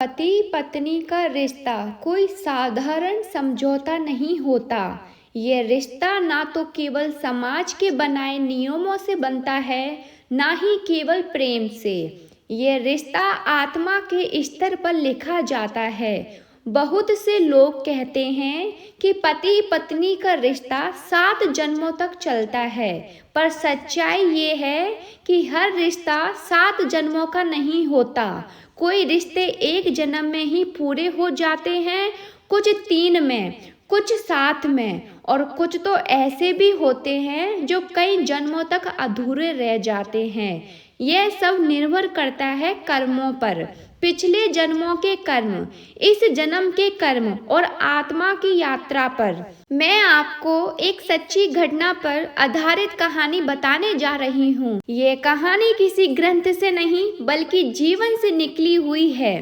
पति पत्नी का रिश्ता कोई साधारण समझौता नहीं होता। ये रिश्ता ना तो केवल समाज के बनाए नियमों से बनता है, ना ही केवल प्रेम से। ये रिश्ता आत्मा के स्तर पर लिखा जाता है। बहुत से लोग कहते हैं कि पति पत्नी का रिश्ता 7 जन्मों तक चलता है, पर सच्चाई ये है कि हर रिश्ता 7 जन्मों का नहीं होता। कोई रिश्ते एक जन्म में ही पूरे हो जाते हैं, कुछ 3 में, कुछ 7 में, और कुछ तो ऐसे भी होते हैं जो कई जन्मों तक अधूरे रह जाते हैं। यह सब निर्भर करता है कर्मों पर, पिछले जन्मों के कर्म, इस जन्म के कर्म और आत्मा की यात्रा पर। मैं आपको एक सच्ची घटना पर आधारित कहानी बताने जा रही हूँ। ये कहानी किसी ग्रंथ से नहीं बल्कि जीवन से निकली हुई है।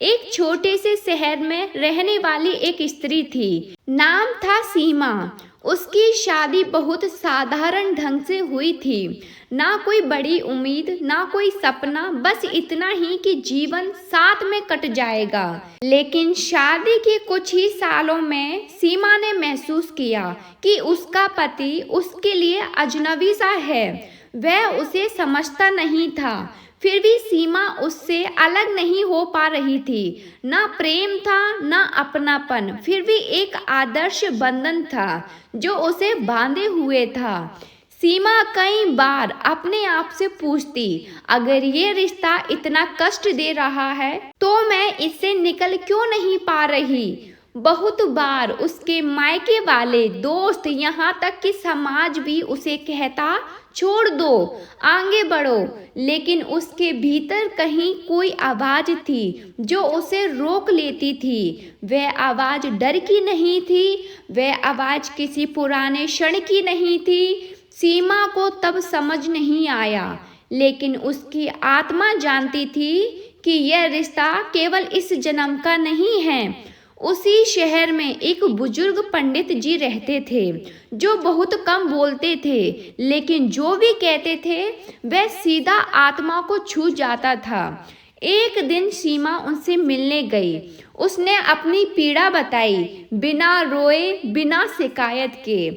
एक छोटे से शहर में रहने वाली एक स्त्री थी। नाम था सीमा। उसकी शादी बहुत साधारण ढंग से हुई थी। ना कोई बड़ी उम्मीद, ना कोई सपना, बस इतना ही कि जीवन साथ में कट जाएगा। लेकिन शादी के कुछ ही सालों में सीमा ने महसूस किया कि उसका पति उसके लिए अजनबी सा है। वह उसे समझता नहीं था। फिर भी सीमा उससे अलग नहीं हो पा रही थी। ना प्रेम था, ना अपनापन, फिर भी एक आदर्श बंधन था जो उसे बांधे हुए था। सीमा कई बार अपने आप से पूछती, अगर ये रिश्ता इतना कष्ट दे रहा है तो मैं इससे निकल क्यों नहीं पा रही। बहुत बार उसके मायके वाले, दोस्त, यहाँ तक कि समाज भी उसे कहता, छोड़ दो, आगे बढ़ो। लेकिन उसके भीतर कहीं कोई आवाज थी जो उसे रोक लेती थी। वह आवाज डर की नहीं थी, वह आवाज किसी पुराने क्षण की नहीं थी। सीमा को तब समझ नहीं आया, लेकिन उसकी आत्मा जानती थी कि यह रिश्ता केवल इस जन्म का नहीं है। उसी शहर में एक बुजुर्ग पंडित जी रहते थे जो बहुत कम बोलते थे, लेकिन जो भी कहते थे वह सीधा आत्मा को छू जाता था। एक दिन सीमा उनसे मिलने गई। उसने अपनी पीड़ा बताई, बिना रोए, बिना शिकायत के।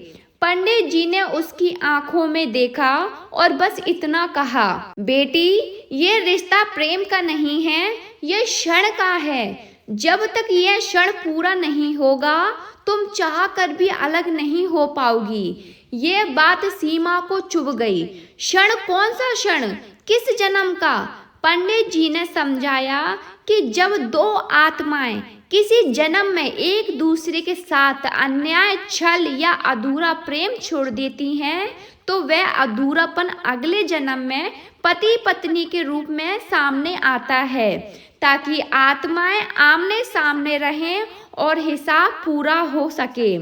पंडित जी ने उसकी आंखों में देखा और बस इतना कहा, बेटी, ये रिश्ता प्रेम का नहीं है, यह क्षण का है। जब तक यह क्षण पूरा नहीं होगा तुम चाह कर भी अलग नहीं हो पाओगी। ये बात सीमा को चुभ गई। क्षण? कौन सा क्षण? किस जन्म का? पंडित जी ने समझाया कि जब 2 आत्माएं किसी जन्म में एक दूसरे के साथ अन्याय, छल या अधूरा प्रेम छोड़ देती हैं तो वह अधूरापन अगले जन्म में पति पत्नी के रूप में सामने आता है, ताकि आत्माएं आमने सामने रहें और हिसाब पूरा हो सके।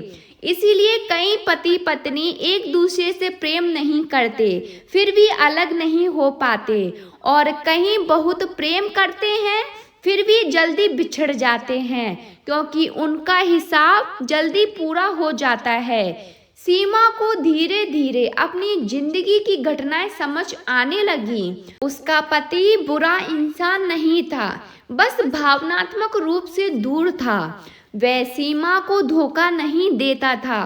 इसीलिए कई पति पत्नी एक दूसरे से प्रेम नहीं करते, फिर भी अलग नहीं हो पाते, और कहीं बहुत प्रेम करते हैं फिर भी जल्दी बिछड़ जाते हैं, क्योंकि उनका हिसाब जल्दी पूरा हो जाता है। सीमा को धीरे धीरे अपनी जिंदगी की घटनाएं समझ आने लगी। उसका पति बुरा इंसान नहीं था, बस भावनात्मक रूप से दूर था। वह सीमा को धोखा नहीं देता था,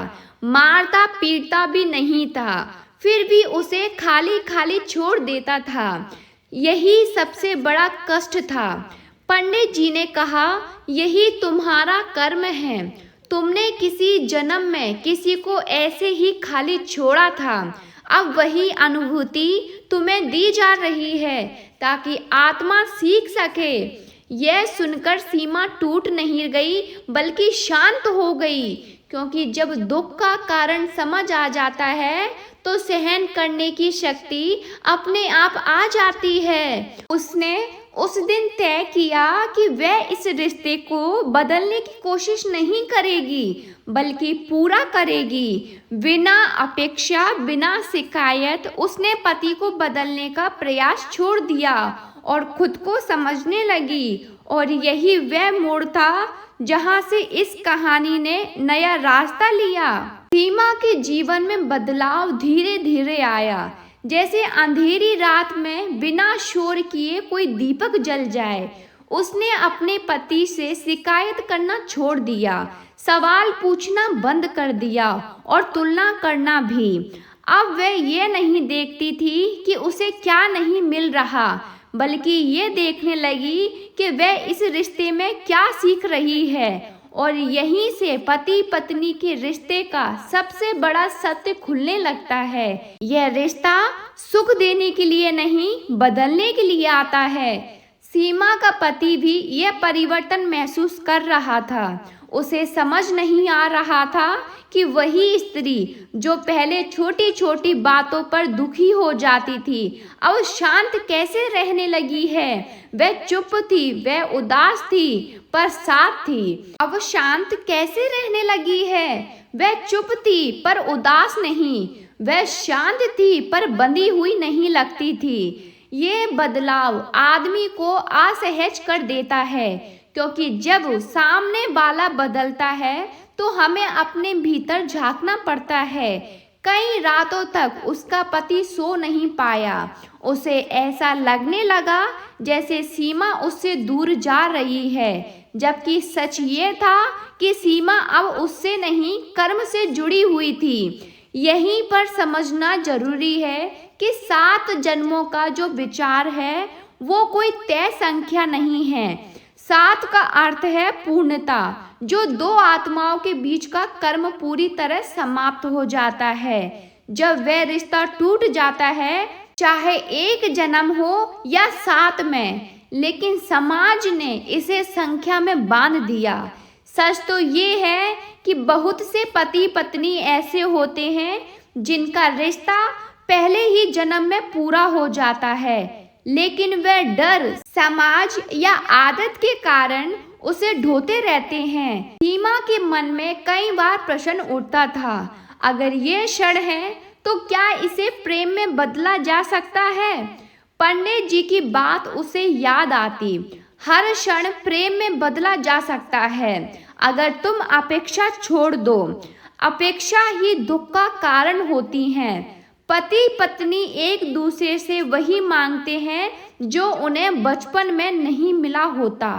मारता पीटता भी नहीं था, फिर भी उसे खाली खाली छोड़ देता था। यही सबसे बड़ा कष्ट था। पंडित जी ने कहा, यही तुम्हारा कर्म है। तुमने किसी जन्म में किसी को ऐसे ही खाली छोड़ा था। अब वही अनुभूति तुम्हें दी जा रही है ताकि आत्मा सीख सके। यह सुनकर सीमा टूट नहीं गई बल्कि शांत हो गई, क्योंकि जब दुख का कारण समझ आ जाता है तो सहन करने की शक्ति अपने आप आ जाती है। उसने उस दिन तय किया कि वह इस रिश्ते को बदलने की कोशिश नहीं करेगी बल्कि पूरा करेगी। बिना अपेक्षा, बिना शिकायत उसने पति को बदलने का प्रयास छोड़ दिया और खुद को समझने लगी। और यही वह मोड़ था जहां से इस कहानी ने नया रास्ता लिया। सीमा के जीवन में बदलाव धीरे धीरे आया, जैसे अंधेरी रात में बिना शोर किए कोई दीपक जल जाए। उसने अपने पति से शिकायत करना छोड़ दिया, सवाल पूछना बंद कर दिया और तुलना करना भी। अब वह ये नहीं देखती थी कि उसे क्या नहीं मिल रहा, बल्कि ये देखने लगी कि वह इस रिश्ते में क्या सीख रही है। और यहीं से पति पत्नी के रिश्ते का सबसे बड़ा सत्य खुलने लगता है। यह रिश्ता सुख देने के लिए नहीं, बदलने के लिए आता है। सीमा का पति भी यह परिवर्तन महसूस कर रहा था। उसे समझ नहीं आ रहा था कि वही स्त्री जो पहले छोटी छोटी बातों पर दुखी हो जाती थी, अब शांत कैसे रहने लगी है। वह चुप थी, वह उदास थी, पर साथ थी। अब शांत कैसे रहने लगी है। वह चुप थी पर उदास नहीं, वह शांत थी पर बंधी हुई नहीं लगती थी। ये बदलाव आदमी को असहज कर देता है, क्योंकि जब सामने वाला बदलता है तो हमें अपने भीतर झांकना पड़ता है। कई रातों तक उसका पति सो नहीं पाया। उसे ऐसा लगने लगा जैसे सीमा उससे दूर जा रही है, जबकि सच ये था कि सीमा अब उससे नहीं, कर्म से जुड़ी हुई थी। यहीं पर समझना जरूरी है कि 7 जन्मों का जो विचार है वो कोई तय संख्या नहीं है। 7 का अर्थ है पूर्णता, जो 2 आत्माओं के बीच का कर्म पूरी तरह समाप्त हो जाता है। जब वह रिश्ता टूट जाता है, चाहे 1 जन्म हो या 7 में, लेकिन समाज ने इसे संख्या में बांध दिया। सच तो ये है कि बहुत से पति पत्नी ऐसे होते हैं जिनका रिश्ता पहले ही जन्म में पूरा हो जाता है, लेकिन वह डर, समाज या आदत के कारण उसे ढोते रहते हैं। सीमा के मन में कई बार प्रश्न उठता था, अगर ये क्षण है तो क्या इसे प्रेम में बदला जा सकता है। पंडित जी की बात उसे याद आती, हर क्षण प्रेम में बदला जा सकता है अगर तुम अपेक्षा छोड़ दो। अपेक्षा ही दुख का कारण होती है। पति पत्नी एक दूसरे से वही मांगते हैं जो उन्हें बचपन में नहीं मिला होता।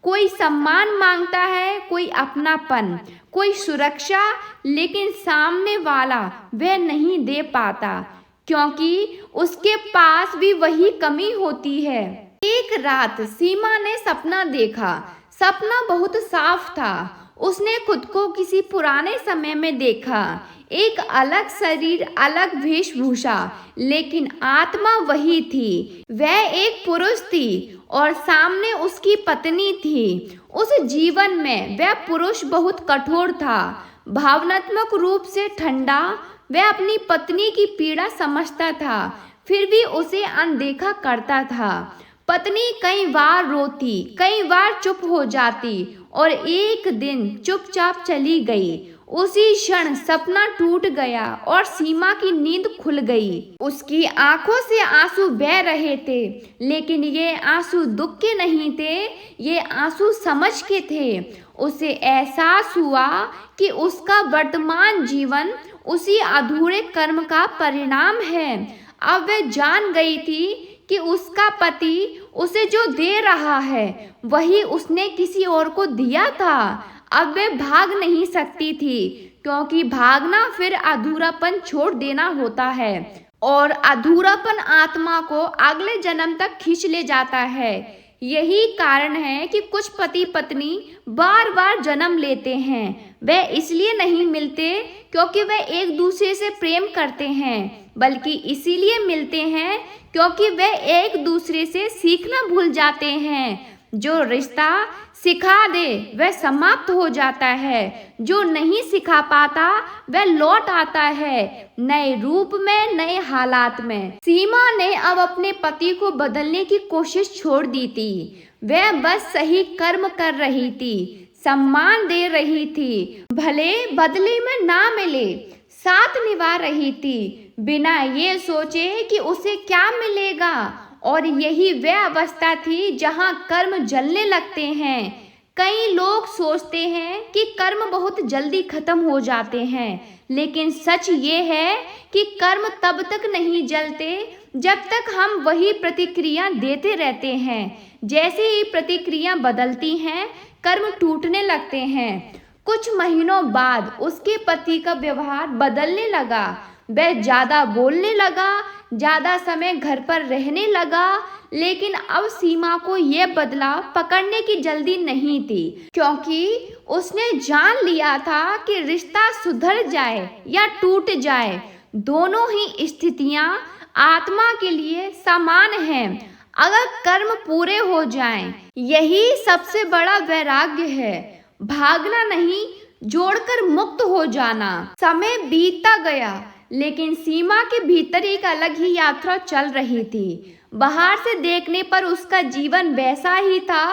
कोई सम्मान मांगता है, कोई अपनापन, कोई सुरक्षा, लेकिन सामने वाला वह नहीं दे पाता, क्योंकि उसके पास भी वही कमी होती है। एक रात सीमा ने सपना देखा। सपना बहुत साफ था। उसने खुद को किसी पुराने समय में देखा, एक अलग शरीर, अलग वेशभूषा, लेकिन आत्मा वही थी। वह एक पुरुष थी और सामने उसकी पत्नी थी। उस जीवन में वह पुरुष बहुत कठोर था, भावनात्मक रूप से ठंडा। वह अपनी पत्नी की पीड़ा समझता था, फिर भी उसे अनदेखा करता था। पत्नी कई बार रोती, कई बार चुप हो जाती और एक दिन चुपचाप चली गई। उसी क्षण सपना टूट गया और सीमा की नींद खुल गई। उसकी आंखों से आंसू बह रहे थे, लेकिन ये आंसू दुख के नहीं थे, ये आंसू समझ के थे। उसे एहसास हुआ कि उसका वर्तमान जीवन उसी अधूरे कर्म का परिणाम है। अब वह जान गई थी कि उसका पति उसे जो दे रहा है वही उसने किसी और को दिया था। अब वह भाग नहीं सकती थी, क्योंकि भागना फिर अधूरापन छोड़ देना होता है, और अधूरापन आत्मा को अगले जन्म तक खींच ले जाता है। यही कारण है कि कुछ पति पत्नी बार बार जन्म लेते हैं। वे इसलिए नहीं मिलते क्योंकि वे एक दूसरे से प्रेम करते हैं, बल्कि इसीलिए मिलते हैं क्योंकि वे एक दूसरे से सीखना भूल जाते हैं। जो रिश्ता सिखा दे वह समाप्त हो जाता है, जो नहीं सिखा पाता वह लौट आता है, नए रूप में, नए हालात में। सीमा ने अब अपने पति को बदलने की कोशिश छोड़ दी थी। वह बस सही कर्म कर रही थी, सम्मान दे रही थी, भले बदले में ना मिले, साथ निभा रही थी, बिना ये सोचे कि उसे क्या मिलेगा। और यही वह अवस्था थी जहां कर्म जलने लगते हैं। कई लोग सोचते हैं कि कर्म बहुत जल्दी खत्म हो जाते हैं, लेकिन सच ये है कि कर्म तब तक नहीं जलते जब तक हम वही प्रतिक्रिया देते रहते हैं। जैसे ही प्रतिक्रिया बदलती हैं, कर्म टूटने लगते हैं। कुछ महीनों बाद उसके पति का व्यवहार बदलने लगा। वह ज्यादा बोलने लगा, ज्यादा समय घर पर रहने लगा। लेकिन अब सीमा को यह बदलाव पकड़ने की जल्दी नहीं थी, क्योंकि उसने जान लिया था कि रिश्ता सुधर जाए या टूट जाए, दोनों ही स्थितियां आत्मा के लिए समान हैं अगर कर्म पूरे हो जाएं। यही सबसे बड़ा वैराग्य है, भागना नहीं, जोड़कर मुक्त हो जाना। समय बीतता गया, लेकिन सीमा के भीतर एक अलग ही यात्रा चल रही थी। बाहर से देखने पर उसका जीवन वैसा ही था,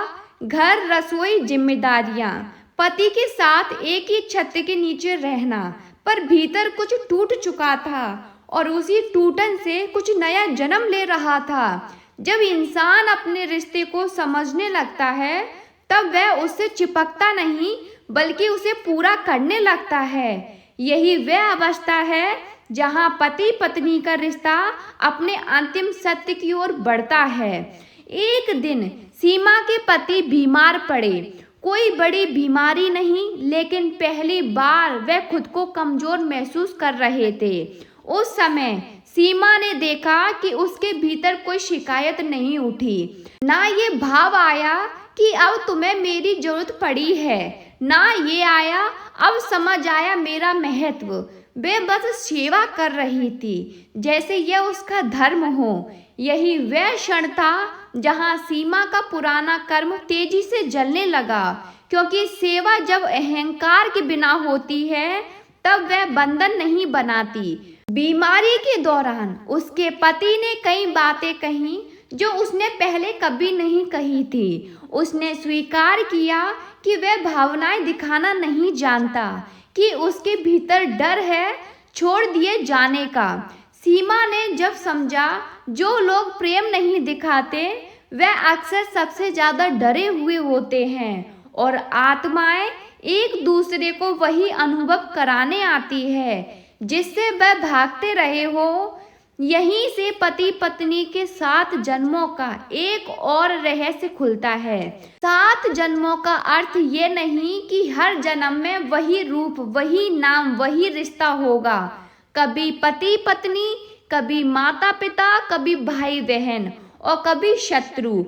घर, रसोई, जिम्मेदारियां, पति के साथ एक ही छत के नीचे रहना। पर भीतर कुछ टूट चुका था और उसी टूटन से कुछ नया जन्म ले रहा था। जब इंसान अपने रिश्ते को समझने लगता है, तब वह उससे चिपकता नहीं, बल्कि उसे पूरा करने लगता है। यही वह अवस्था है जहां पति पत्नी का रिश्ता अपने अंतिम सत्य की ओर बढ़ता है। एक दिन सीमा के पति बीमार पड़े। कोई बड़ी बीमारी नहीं, लेकिन पहली बार वह खुद को कमजोर महसूस कर रहे थे। उस समय सीमा ने देखा कि उसके भीतर कोई शिकायत नहीं उठी, ना ये भाव आया कि अब तुम्हें मेरी जरूरत पड़ी है, ना ये आया अब समझ आया मेरा महत्व। वे बस सेवा कर रही थी, जैसे यह उसका धर्म हो। यही वह क्षण था जहां सीमा का पुराना कर्म तेजी से जलने लगा, क्योंकि सेवा जब अहंकार के बिना होती है, तब वह बंधन नहीं बनाती। बीमारी के दौरान उसके पति ने कई बातें कही जो उसने पहले कभी नहीं कही थी। उसने स्वीकार किया कि वह भावनाएं दिखाना नहीं जानता, कि उसके भीतर डर है छोड़ दिए जाने का। सीमा ने जब समझा जो लोग प्रेम नहीं दिखाते, वह अक्सर सबसे ज्यादा डरे हुए होते हैं, और आत्माएं एक दूसरे को वही अनुभव कराने आती है जिससे वह भागते रहे हो। यहीं से पति पत्नी के 7 जन्मों का एक और रहस्य खुलता है। 7 जन्मों का अर्थ ये नहीं कि हर जन्म में वही रूप, वही नाम, वही रिश्ता होगा। कभी पति पत्नी, कभी माता पिता, कभी भाई बहन और कभी शत्रु।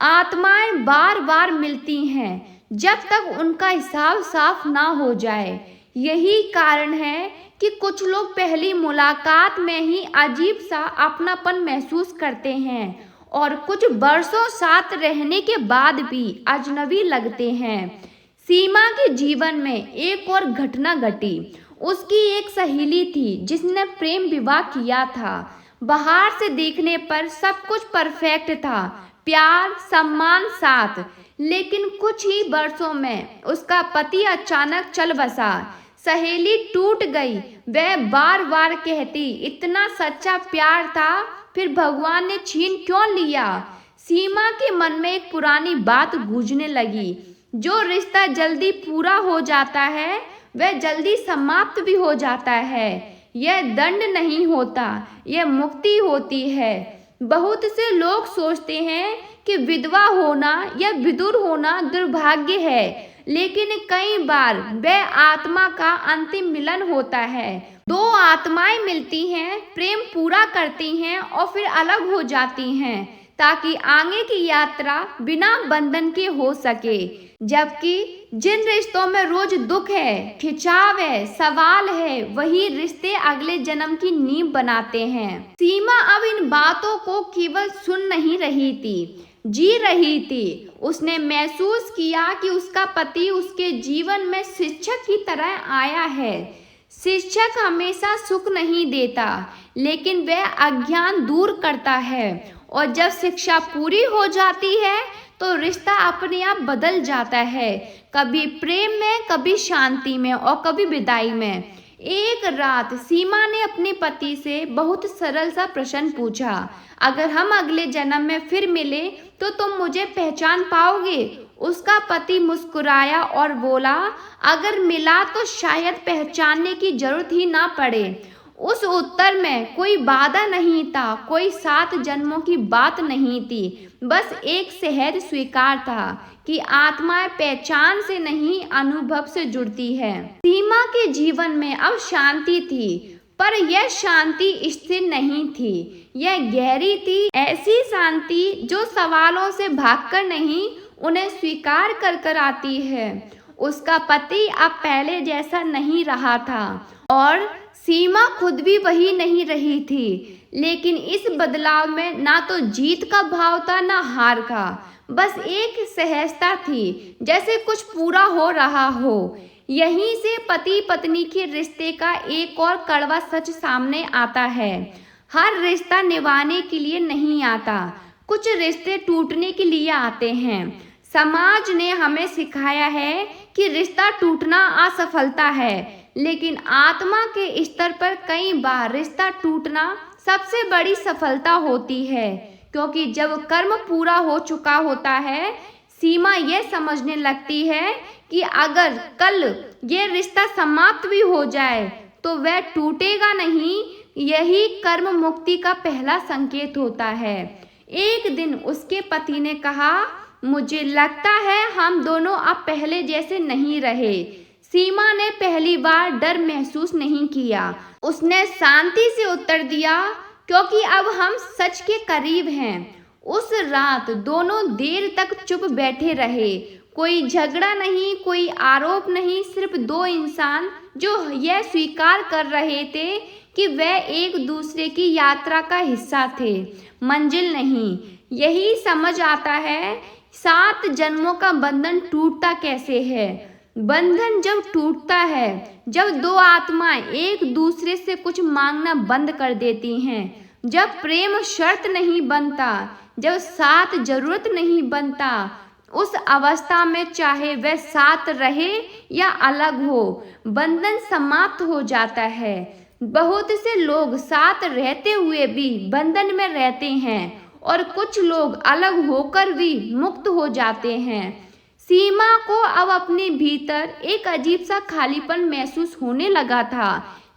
आत्माएं बार बार मिलती हैं जब तक उनका हिसाब साफ ना हो जाए। यही कारण है कि कुछ लोग पहली मुलाकात में ही अजीब सा अपनापन महसूस करते हैं, और कुछ बरसों साथ रहने के बाद भी अजनबी लगते हैं। सीमा के जीवन में एक और घटना घटी। उसकी एक सहेली थी जिसने प्रेम विवाह किया था। बाहर से देखने पर सब कुछ परफेक्ट था, प्यार, सम्मान, साथ। लेकिन कुछ ही वर्षों में उसका पति अचानक चल बसा। सहेली टूट गई। वह बार बार कहती, इतना सच्चा प्यार था, फिर भगवान ने छीन क्यों लिया। सीमा के मन में एक पुरानी बात गूंजने लगी, जो रिश्ता जल्दी पूरा हो जाता है वह जल्दी समाप्त भी हो जाता है। यह दंड नहीं होता, यह मुक्ति होती है। बहुत से लोग सोचते हैं कि विधवा होना या विधुर होना दुर्भाग्य है, लेकिन कई बार वह आत्मा का अंतिम मिलन होता है। 2 आत्माएं मिलती हैं, प्रेम पूरा करती हैं और फिर अलग हो जाती हैं, ताकि आगे की यात्रा बिना बंधन के हो सके। जबकि जिन रिश्तों में रोज दुख है, खिंचाव है, सवाल है, वही रिश्ते अगले जन्म की नींव बनाते हैं। सीमा अब इन बातों को केवल सुन नहीं रही थी, जी रही थी। उसने महसूस किया कि उसका पति उसके जीवन में शिक्षक की तरह आया है। शिक्षक हमेशा सुख नहीं देता, लेकिन वह अज्ञान दूर करता है, और जब शिक्षा पूरी हो जाती है तो रिश्ता अपने आप बदल जाता है, कभी प्रेम में, कभी शांति में और कभी विदाई में। एक रात सीमा ने अपने पति से बहुत सरल सा प्रश्न पूछा, अगर हम अगले जन्म में फिर मिले तो तुम मुझे पहचान पाओगे? उसका पति मुस्कुराया और बोला, अगर मिला तो शायद पहचानने की जरूरत ही ना पड़े। उस उत्तर में कोई वादा नहीं था, कोई 7 जन्मों की बात नहीं थी, बस एक सहज स्वीकार था कि आत्माएं पहचान से नहीं अनुभव से जुड़ती है। सीमा के जीवन में अब शांति थी, पर यह शांति स्थिर नहीं थी, यह गहरी थी, ऐसी शांति जो सवालों से भागकर नहीं, उन्हें स्वीकार कर कर आती है। उसका पति अब पहले जैसा नहीं रहा था और सीमा खुद भी वही नहीं रही थी, लेकिन इस बदलाव में ना तो जीत का भाव था ना हार का, बस एक सहजता थी, जैसे कुछ पूरा हो रहा हो। यहीं से पति पत्नी के रिश्ते का एक और कड़वा सच सामने आता है। हर रिश्ता निभाने के लिए नहीं आता, कुछ रिश्ते टूटने के लिए आते हैं। समाज ने हमें सिखाया है कि रिश्ता टूटना असफलता है, लेकिन आत्मा के स्तर पर कई बार रिश्ता टूटना सबसे बड़ी सफलता होती है, क्योंकि जब कर्म पूरा हो चुका होता है, सीमा यह समझने लगती है कि अगर कल ये रिश्ता समाप्त भी हो जाए तो वह टूटेगा नहीं। यही कर्म मुक्ति का पहला संकेत होता है। एक दिन उसके पति ने कहा, मुझे लगता है हम दोनों अब पहले जैसे नहीं रहे। सीमा ने पहली बार डर महसूस नहीं किया। उसने शांति से उत्तर दिया, क्योंकि अब हम सच के करीब हैं। उस रात दोनों देर तक चुप बैठे रहे। कोई झगड़ा नहीं, कोई आरोप नहीं, सिर्फ 2 इंसान जो यह स्वीकार कर रहे थे कि वह एक दूसरे की यात्रा का हिस्सा थे, मंजिल नहीं। यही समझ आता है 7 जन्मों का बंधन टूटता कैसे है। बंधन जब टूटता है, जब 2 आत्माएं एक दूसरे से कुछ मांगना बंद कर देती हैं, जब प्रेम शर्त नहीं बनता, जब साथ जरूरत नहीं बनता, उस अवस्था में चाहे वह साथ रहे या अलग हो, बंधन समाप्त हो जाता है। बहुत से लोग साथ रहते हुए भी बंधन में रहते हैं और कुछ लोग अलग होकर भी मुक्त हो जाते हैं। सीमा को अब अपने भीतर एक अजीब सा खालीपन महसूस होने लगा था,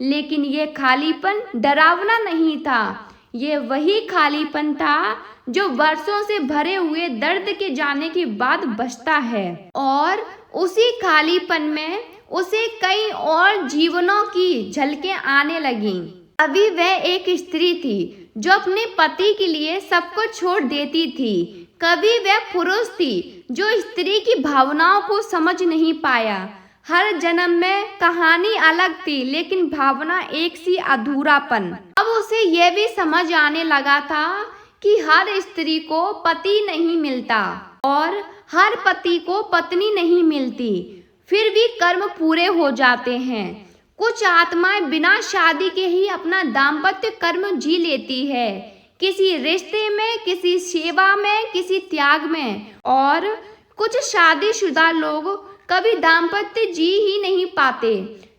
लेकिन यह खालीपन डरावना नहीं था। ये वही खालीपन था जो वर्षों से भरे हुए दर्द के जाने के बाद बचता है, और उसी खालीपन में उसे कई और जीवनों की झलकें आने लगीं। अभी वह एक स्त्री थी जो अपने पति के लिए सब कुछ छोड़ देती थी। कभी वह पुरुष थी जो स्त्री की भावनाओं को समझ नहीं पाया। हर जन्म में कहानी अलग थी, लेकिन भावना एक सी अधूरापन। अब उसे यह भी समझ आने लगा था कि हर स्त्री को पति नहीं मिलता और हर पति को पत्नी नहीं मिलती, फिर भी कर्म पूरे हो जाते हैं। कुछ आत्माएं बिना शादी के ही अपना दाम्पत्य कर्म जी लेती है, किसी रिश्ते में, किसी सेवा में, किसी त्याग में, और कुछ शादीशुदा लोग कभी दाम्पत्य जी ही नहीं पाते।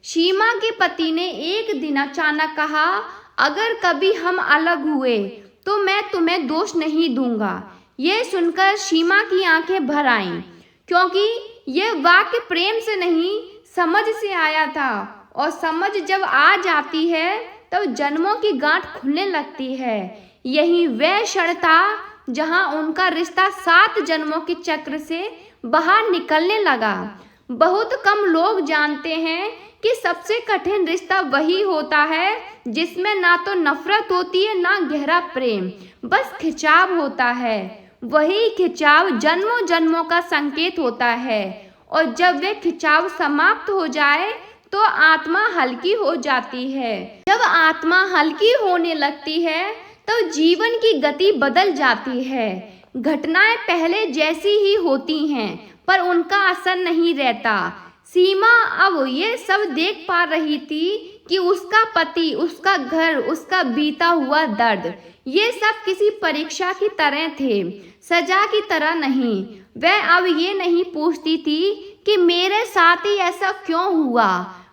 सीमा के पति ने एक दिन अचानक कहा, अगर कभी हम अलग हुए तो मैं तुम्हें दोष नहीं दूंगा। यह सुनकर सीमा की आंखें भर आईं, क्योंकि यह वाक्य प्रेम से नहीं, समझ से आया था, और समझ जब आ जाती है तब जन्मों की गांठ खुलने लगती है। यही वह क्षण था जहां उनका रिश्ता 7 जन्मों के चक्र से बाहर निकलने लगा। बहुत कम लोग जानते हैं कि सबसे कठिन रिश्ता वही होता है जिसमें ना तो नफरत होती है, ना गहरा प्रेम, बस खिंचाव होता है। वही खिंचाव जन्मों जन्मों का संकेत होता है, और जब वह खिंचाव समाप्त हो जाए तो आत्मा हल्की हो जाती है। जब आत्मा हल्की होने लगती है तो जीवन की गति बदल जाती है। घटनाएं पहले जैसी ही होती हैं, पर उनका असर नहीं रहता। सीमा अब ये सब देख पा रही थी कि उसका पति, उसका घर, उसका बीता हुआ दर्द, ये सब किसी परीक्षा की तरह थे, सजा की तरह नहीं। वह अब ये नहीं पूछती थी कि मेरे साथ ही ऐसा क्यों हुआ,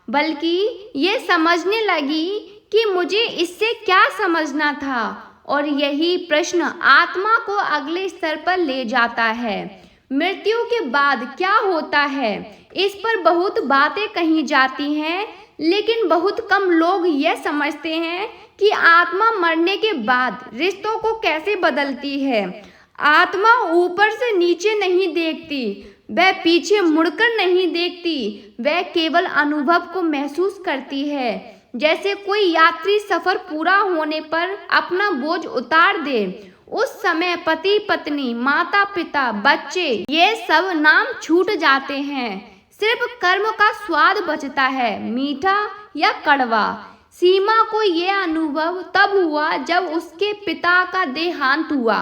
बल्कि ये समझने लगी कि मुझे इससे क्या समझना था। और यही प्रश्न आत्मा को अगले स्तर पर ले जाता है। मृत्यु के बाद क्या होता है, इस पर बहुत बातें कही जाती हैं। लेकिन बहुत कम लोग यह समझते हैं कि आत्मा मरने के बाद रिश्तों को कैसे बदलती है। आत्मा ऊपर से नीचे नहीं देखती, वह पीछे मुड़कर नहीं देखती, वह केवल अनुभव को महसूस करती है। जैसे कोई यात्री सफर पूरा होने पर अपना बोझ उतार दे, उस समय पति पत्नी माता पिता बच्चे ये सब नाम छूट जाते हैं। सिर्फ कर्म का स्वाद बचता है, मीठा या कड़वा। सीमा को यह अनुभव तब हुआ जब उसके पिता का देहांत हुआ।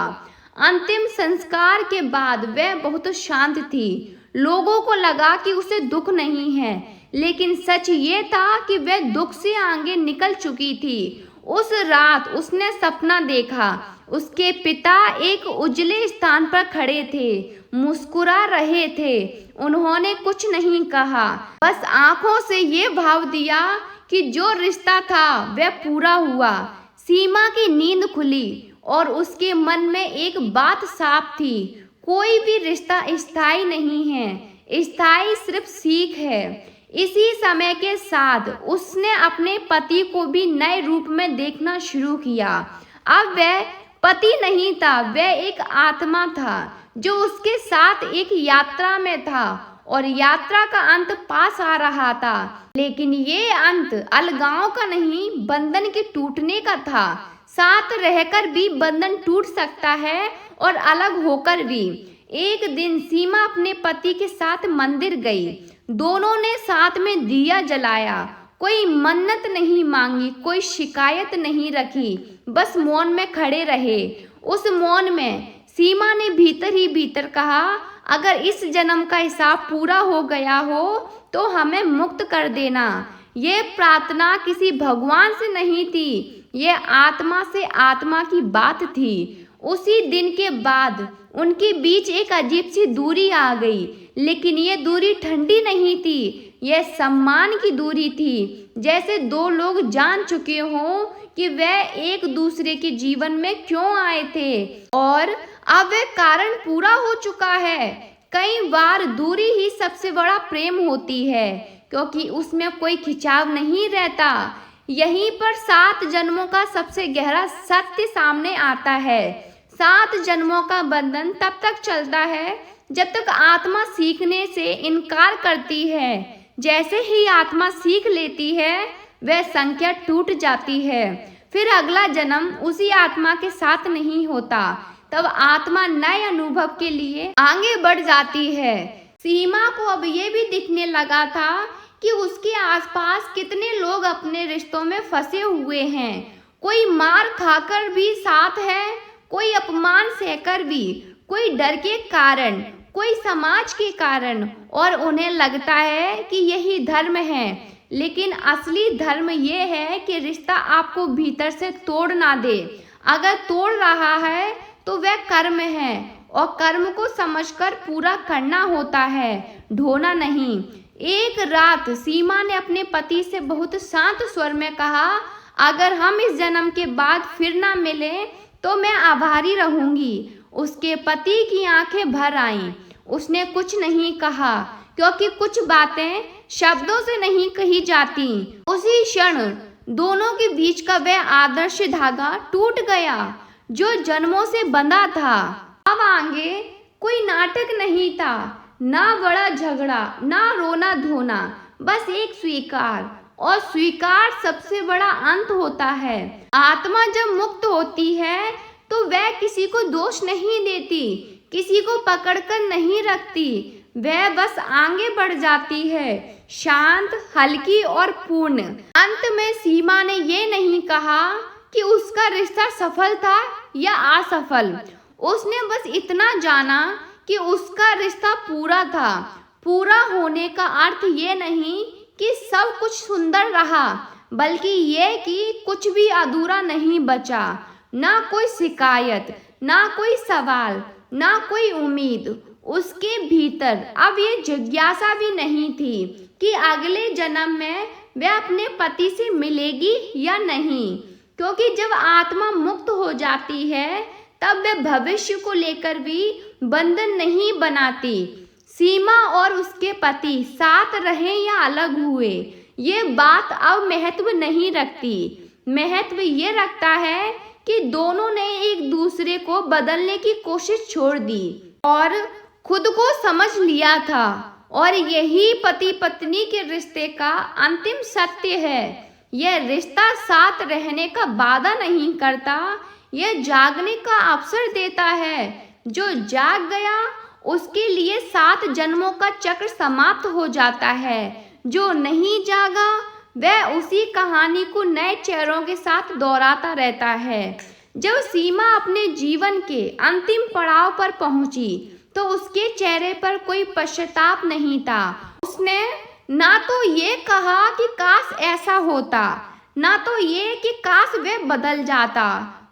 अंतिम संस्कार के बाद वह बहुत शांत थी। लोगों को लगा कि उसे दुख नहीं है, लेकिन सच ये था कि वह दुख से आगे निकल चुकी थी। उस रात उसने सपना देखा। उसके पिता एक उजले स्थान पर खड़े थे, मुस्कुरा रहे थे। उन्होंने कुछ नहीं कहा, बस आंखों से ये भाव दिया कि जो रिश्ता था वह पूरा हुआ। सीमा की नींद खुली और उसके मन में एक बात साफ थी, कोई भी रिश्ता स्थायी नहीं है, स्थायी सिर्फ सीख है। इसी समय के साथ उसने अपने पति को भी नए रूप में देखना शुरू किया। अब वह पति नहीं था, वह एक आत्मा था जो उसके साथ एक यात्रा में था और यात्रा का अंत पास आ रहा था। लेकिन ये अंत अलगाव का नहीं, बंधन के टूटने का था। साथ रहकर भी बंधन टूट सकता है और अलग होकर भी। एक दिन सीमा अपने पति के साथ मंदिर गई। दोनों ने साथ में दिया जलाया। कोई मन्नत नहीं मांगी, कोई शिकायत नहीं रखी, बस मौन में खड़े रहे। उस मौन में सीमा ने भीतर ही भीतर कहा, अगर इस जन्म का हिसाब पूरा हो गया हो तो हमें मुक्त कर देना। ये प्रार्थना किसी भगवान से नहीं थी, ये आत्मा से आत्मा की बात थी। उसी दिन के बाद उनके बीच एक अजीब सी दूरी आ गई, लेकिन ये दूरी ठंडी नहीं थी, यह सम्मान की दूरी थी। जैसे दो लोग जान चुके हों कि वह एक दूसरे के जीवन में क्यों आए थे और अब वह कारण पूरा हो चुका है। कई बार दूरी ही सबसे बड़ा प्रेम होती है, क्योंकि उसमें कोई खिंचाव नहीं रहता। यहीं पर 7 जन्मों का सबसे गहरा सत्य सामने आता है। 7 जन्मों का बंधन तब तक चलता है जब तक आत्मा सीखने से इनकार करती है। जैसे ही आत्मा सीख लेती है, वह संख्या टूट जाती है। फिर अगला जन्म उसी आत्मा के साथ नहीं होता, तब आत्मा नए अनुभव के लिए आगे बढ़ जाती है। सीमा को अब ये भी दिखने लगा था कि उसके आसपास कितने लोग अपने रिश्तों में फंसे हुए हैं। कोई मार खाकर भी साथ है, कोई अपमान सहकर भी, कोई डर के कारण, कोई समाज के कारण, और उन्हें लगता है कि यही धर्म है। लेकिन असली धर्म ये है कि रिश्ता आपको भीतर से तोड़ ना दे। अगर तोड़ रहा है तो वह कर्म है और कर्म को समझकर पूरा करना होता है, ढोना नहीं। एक रात सीमा ने अपने पति से बहुत शांत स्वर में कहा, अगर हम इस जन्म के बाद फिर ना मिलें तो मैं आभारी रहूंगी। उसके पति की आंखें भर आईं। उसने कुछ नहीं कहा, क्योंकि कुछ बातें शब्दों से नहीं कही जाती। उसी क्षण दोनों के बीच का वह आदर्श धागा टूट गया जो जन्मों से बंधा था। अब आगे कोई नाटक नहीं था, ना बड़ा झगड़ा, ना रोना धोना, बस एक स्वीकार, और स्वीकार सबसे बड़ा अंत होता है। आत्मा जब मुक्त होती है तो वह किसी को दोष नहीं देती, किसी को पकड़कर नहीं रखती, वह बस आगे बढ़ जाती है, शांत, हल्की और पूर्ण। अंत में सीमा ने ये नहीं कहा कि उसका रिश्ता सफल था या असफल, उसने बस इतना जाना कि उसका रिश्ता पूरा था। पूरा होने का अर्थ ये नहीं कि सब कुछ सुंदर रहा, बल्कि ये कि कुछ भी अधूरा नहीं बचा। ना कोई शिकायत, ना कोई सवाल, ना कोई उम्मीद। उसके भीतर अब ये जिज्ञासा भी नहीं थी कि अगले जन्म में वह अपने पति से मिलेगी या नहीं, क्योंकि जब आत्मा मुक्त हो जाती है तब वह भविष्य को लेकर भी बंधन नहीं बनाती। सीमा और उसके पति साथ रहे या अलग हुए, ये बात अब महत्व नहीं रखती। महत्व ये रखता है कि दोनों ने एक दूसरे को बदलने की कोशिश छोड़ दी और खुद को समझ लिया था। और यही पति पत्नी के रिश्ते का अंतिम सत्य है। यह रिश्ता साथ रहने का वादा नहीं करता, यह जागने का अवसर देता है। जो जाग गया उसके लिए 7 जन्मों का चक्र समाप्त हो जाता है। जो नहीं जागा वह उसी कहानी को नए चेहरों के साथ दोहराता रहता है। जब सीमा अपने जीवन के अंतिम पड़ाव पर पहुंची तो उसके चेहरे पर कोई पश्चाताप नहीं था। उसने ना तो ये कहा कि काश ऐसा होता, ना तो ये कि काश वह बदल जाता।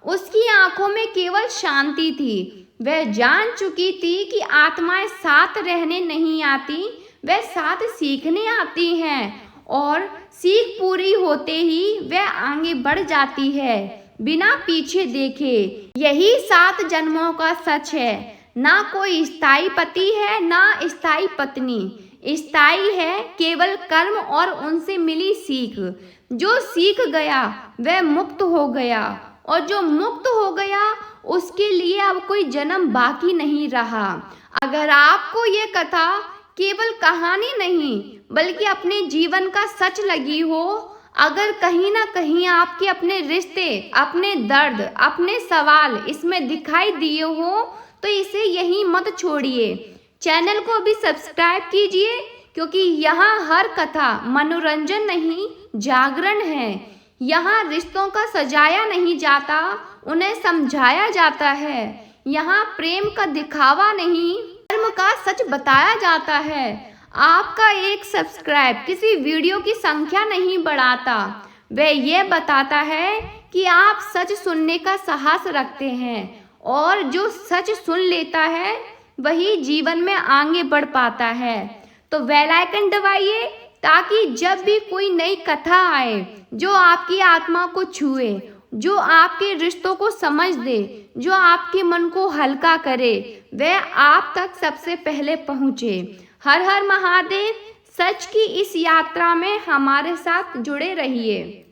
उसकी आंखों में केवल शांति थी। वह जान चुकी थी कि आत्माएं साथ रहने नहीं आती, वह साथ सीखने आती हैं और सीख पूरी होते ही वह आगे बढ़ जाती है बिना पीछे देखे। यही 7 जन्मों का सच है। ना कोई स्थायी पति है ना स्थायी पत्नी। स्थायी है केवल कर्म और उनसे मिली सीख। जो सीख गया वह मुक्त हो गया और जो मुक्त हो गया उसके लिए अब कोई जन्म बाकी नहीं रहा। अगर आपको ये कथा केवल कहानी नहीं बल्कि अपने जीवन का सच लगी हो, अगर कहीं ना कहीं आपके अपने रिश्ते, अपने दर्द, अपने सवाल इसमें दिखाई दिए हो तो इसे यहीं मत छोड़िए। चैनल को भी सब्सक्राइब कीजिए क्योंकि यहाँ हर कथा मनोरंजन नहीं जागरण है। यहाँ रिश्तों का सजाया नहीं जाता, उन्हें समझाया जाता है। यहाँ प्रेम का दिखावा नहीं धर्म का सच बताया जाता है। आपका एक सब्सक्राइब किसी वीडियो की संख्या नहीं बढ़ाता, वह ये बताता है कि आप सच सुनने का साहस रखते हैं और जो सच सुन लेता है वही जीवन में आगे बढ़ पाता है। तो बेल आइकन दबाइए ताकि जब भी कोई नई कथा आए जो आपकी आत्मा को छुए, जो आपके रिश्तों को समझ दे, जो आपके मन को हल्का करे, वह आप तक सबसे पहले पहुँचे। हर हर महादेव। सच की इस यात्रा में हमारे साथ जुड़े रहिए।